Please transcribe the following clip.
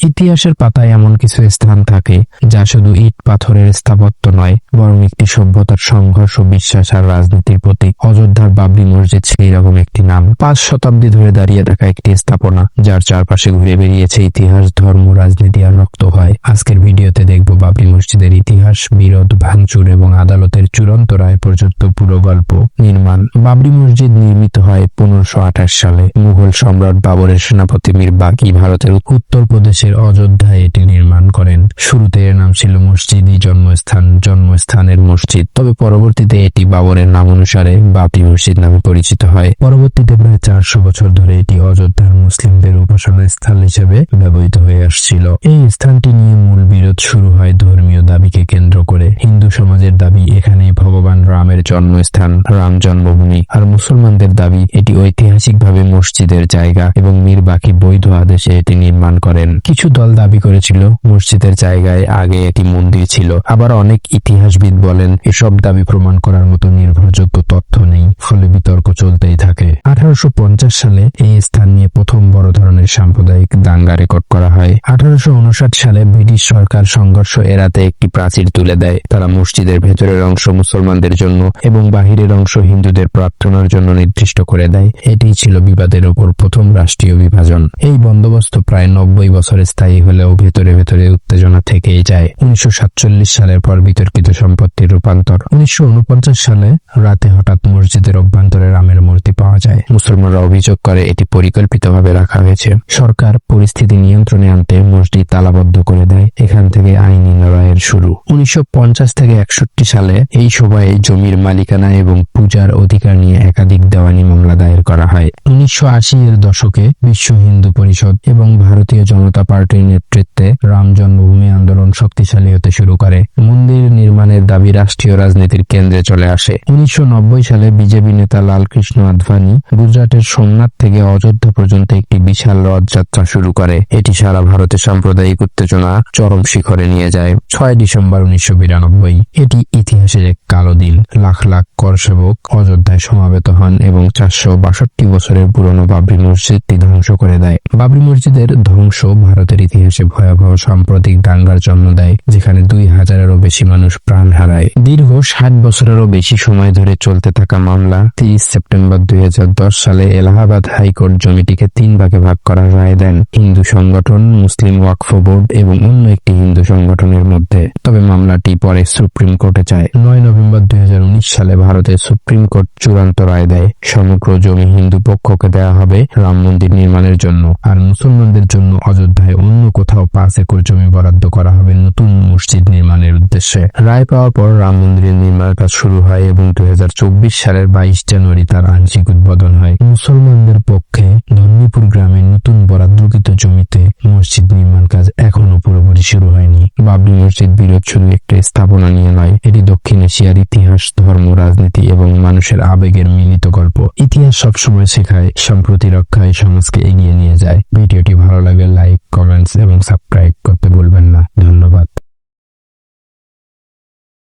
ইতিহাসের পাতায় এমন কিছু স্থান থাকে যা শুধু ইট পাথরের স্থাপত্য নয়, বরং একটি সভ্যতার সংঘর্ষ, বিশ্বাস আর রাজনীতির প্রতীক। অযোধ্যার বাবরি মসজিদ সেই রকম একটি নাম। 5 শতাব্দী ধরে দাঁড়িয়ে থাকা একটি স্থাপনা, যার চারপাশে ঘুরে বেরিয়েছে ইতিহাস, ধর্ম, রাজনীতি আর রক্ত হয়। আজকের ভিডিওতে দেখব বাবরি মসজিদের ইতিহাস, বিরোধ, ভাঙচুর এবং আদালতের চূড়ান্ত রায় পর্যন্ত পুরো গল্প। নির্মাণ। বাবরি মসজিদ নির্মিত হয় 1528 সালে। মুঘল সম্রাট বাবরের সেনাপতি মীর বাকি ভারতের উত্তরপ্রদেশের অযোধ্যায় এটি নির্মাণ করেন। শুরুতে এর নাম ছিল মসজিদ-ই জন্মস্থানের মসজিদ। তবে পরবর্তীতে এটি বাবরের নাম অনুসারে বাবরি মসজিদ নামে পরিচিত হয়। পরবর্তীতে প্রায় 400 বছর ধরে এটি অযোধ্যার মুসলিমদের উপাসনা স্থল হিসেবে ব্যবহৃত হয়ে আসছিল। এই স্থানটি নিয়ে মূল বিরোধ শুরু হয় ধর্মীয় দাবিকে কেন্দ্র করে। হিন্দু সমাজের দাবি এখানেই ভগবান রামের জন্মস্থান, রাম জন্মভূমি, আর মুসলমানদের দাবি এটি ঐতিহাসিকভাবে মসজিদের জায়গা এবং মীর বাকি বৈধ আদেশে এটি নির্মাণ করেন। কিছু দল দাবি করেছিল মসজিদের জায়গায় আগে একটি মন্দির ছিল। আবার অনেক ইতিহাসবিদ বলেন এসব দাবি প্রমাণ করার মতো নির্ভরযোগ্য তথ্য নেই, ফলে বিতর্ক চলতেই থাকে। 1850 সালে এই স্থান নিয়ে প্রথম বড় ধরনের সাম্প্রদায়িক দাঙ্গা রেকর্ড করা হয়। 1859 সালে ব্রিটিশ সরকার সংঘর্ষ এড়াতে একটি প্রাচীর তুলে দেয়। তারা মসজিদের ভেতরের অংশ মুসলমানদের জন্য এবং বাহিরের অংশ হিন্দুদের প্রার্থনার জন্য নির্দিষ্ট করে দেয়। এটি ছিল বিবাদের ওপর প্রথম রাষ্ট্রীয় বিভাজন। এই বন্দোবস্ত প্রায় 90 বছর স্থায়ী হলেও ভেতরে ভেতরে উত্তেজনা থেকেই যায়। 1947 সালের পর বিতর্কিত সম্পত্তির রূপান্তর। 1949 সালে রাতে হঠাৎ মসজিদের অভ্যন্তরে রামের মূর্তি পাওয়া যায়। মুসলমানরা অভিযোগ করে এটি পরিকল্পিতভাবে রাখা হয়েছে। সরকার পরিস্থিতি নিয়ন্ত্রণে আনতে মসজিদ তালাবদ্ধ করে দেয়। এখান থেকে আইনি লড়াইয়ের শুরু। 1950 থেকে 61 সালে এই সময়ে জমির মালিকানা এবং পূজার অধিকার নিয়ে একাধিক দেওয়ানি মামলা দায়ের করা হয়। 1980 এর দশকে বিশ্ব হিন্দু পরিষদ এবং ভারতীয় জনতা পার্টির নেতৃত্বে রাম জন্মভূমি আন্দোলন শক্তিশালী হতে শুরু করে। মন্দির নির্মাণের দাবি রাষ্ট্রীয় রাজনীতির কেন্দ্রে চলে আসে। 1990 সালে বিজেপি নেতা লালকৃষ্ণ আদভানি গুজরাটের সোমনাথ থেকে অযোধ্যা পর্যন্ত একটি বিশাল রথযাত্রা শুরু করে। এটি সারা ভারতে সাম্প্রদায়িক উত্তেজনা চরম শিখরে নিয়ে যায়। 6 ডিসেম্বর 1992 এটি ইতিহাসের এক কালো দিন। লাখ লাখ করসেবক অযোধ্যায় সমাবেত হন এবং 462 বছরের পুরনো বাবরি মসজিদটি ধ্বংস করে দেয়। বাবরি মসজিদের ধ্বংস ভারতের ইতিহাসে ভয়াবহ সাম্প্রতিক দাঙ্গার জন্ম দেয়, যেখানে 2000-এরও বেশি মানুষ প্রাণ হারায়। দীর্ঘ 60 বছরেরও বেশি সময় ধরে চলতে থাকা মামলা 30 সেপ্টেম্বর 2010 সালে এলাহাবাদ হাইকোর্ট জমিটিকে 3 ভাগে ভাগ করার রায় দেন হিন্দু সংগঠন, মুসলিম ওয়াকফ বোর্ড এবং অন্য একটি হিন্দু সংগঠনের মধ্যে। তবে মামলাটি পরে সুপ্রিম কোর্টে যায়। 9 নভেম্বর 2019 সালে ভারতের সুপ্রিম কোর্ট চূড়ান্ত রায় দেয়, সমগ্র জমি হিন্দু পক্ষকে দেওয়া হবে রাম মন্দির নির্মাণের জন্য, আর মুসলমানদের জন্য অযোধ্যায় অন্য কোথাও 5 একর জমি বরাদ্দ করা হবে নতুন মসজিদ নির্মাণের উদ্দেশ্যে। রায় পাওয়ার পর রাম মন্দিরের নির্মাণ কাজ শুরু হয় এবং 2024 সালের 22 জানুয়ারি তার আংশিক উদ্বোধন হয়। মুসলমানদের পক্ষে ধন্যীপুর গ্রামের নতুন বরাদ্দকৃত জমিতে মসজিদ নির্মাণ কাজ এখনো পুরোপুরি শুরু হয়নি। বাবরি মসজিদ বিরোধ শুধু একটা স্থাপনা নিয়ে নয়, এটি দক্ষিণ এশিয়ার ইতিহাস, ধর্ম, রাজনীতি এবং মানুষের আবেগের মিলিত গল্প। ইতিহাস সবসময় শেখায়, সম্প্রতি রক্ষায় সমাজকে এগিয়ে নিয়ে যায়। ভিডিওটি ভালো লাগলে লাইক, কমেন্টস এবং সাবস্ক্রাইব করতে ভুলবেন না। ধন্যবাদ।